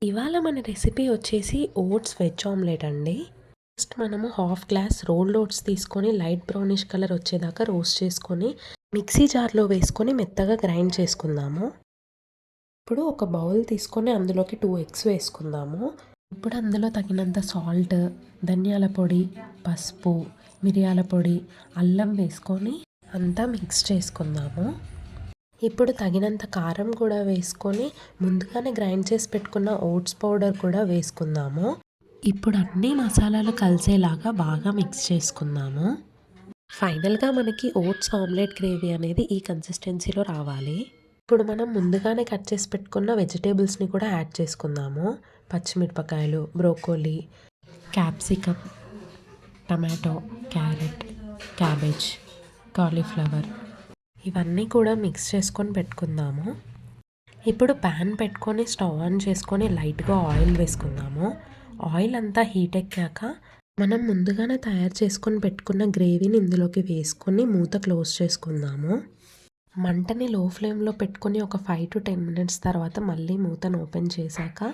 ఇవాళ మన రెసిపీ వచ్చేసి ఓట్స్ వెజ్ ఆమ్లెట్ అండి. ఫస్ట్ మనము హాఫ్ గ్లాస్ రోల్డ్ ఓట్స్ తీసుకొని లైట్ బ్రౌనిష్ కలర్ వచ్చేదాకా రోస్ట్ చేసుకొని మిక్సీ జార్లో వేసుకొని మెత్తగా గ్రైండ్ చేసుకుందాము. ఇప్పుడు ఒక బౌల్ తీసుకొని అందులోకి 2 ఎగ్స్ వేసుకుందాము. ఇప్పుడు అందులో తగినంత సాల్ట్, ధనియాల పొడి, పసుపు, మిరియాల పొడి, అల్లం వేసుకొని అంతా మిక్స్ చేసుకుందాము. ఇప్పుడు తగినంత కారం కూడా వేసుకొని ముందుగానే గ్రైండ్ చేసి పెట్టుకున్న ఓట్స్ పౌడర్ కూడా వేసుకుందాము. ఇప్పుడు అన్ని మసాలాలు కలిసేలాగా బాగా మిక్స్ చేసుకుందాము. ఫైనల్గా మనకి ఓట్స్ ఆమ్లెట్ గ్రేవీ అనేది ఈ కన్సిస్టెన్సీలో రావాలి. ఇప్పుడు మనం ముందుగానే కట్ చేసి పెట్టుకున్న వెజిటేబుల్స్ని కూడా యాడ్ చేసుకుందాము. పచ్చిమిరపకాయలు, broccoli, capsicum, tomato, carrot, cabbage, cauliflower ఇవన్నీ కూడా మిక్స్ చేసుకొని పెట్టుకుందాము. ఇప్పుడు ప్యాన్ పెట్టుకొని స్టవ్ ఆన్ చేసుకొని లైట్గా ఆయిల్ వేసుకుందాము. ఆయిల్ అంతా హీట్ ఎక్కాక మనం ముందుగానే తయారు చేసుకొని పెట్టుకున్న గ్రేవీని ఇందులోకి వేసుకొని మూత క్లోజ్ చేసుకుందాము. మంటని లో ఫ్లేమ్లో పెట్టుకొని ఒక 5 to 10 minutes తర్వాత మళ్ళీ మూతను ఓపెన్ చేశాక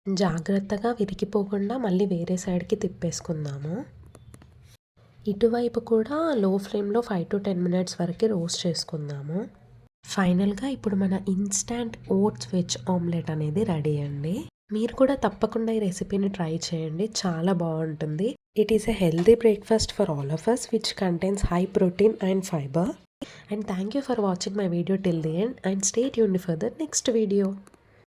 జాగ్రత్తగా విరిగిపోకుండా మళ్ళీ వేరే సైడ్కి తిప్పేసుకుందాము. ఇటువైపు కూడా లో ఫ్లేమ్లో 5 to 10 minutes వరకు రోస్ట్ చేసుకుందాము. ఫైనల్గా ఇప్పుడు మన ఇన్స్టాంట్ ఓట్స్ వెజ్ ఆమ్లెట్ అనేది రెడీ అండి. మీరు కూడా తప్పకుండా ఈ రెసిపీని ట్రై చేయండి, చాలా బాగుంటుంది. It is a healthy breakfast for all of us which contains high protein and fiber. And thank you for watching my video till the end and stay tuned for the next video.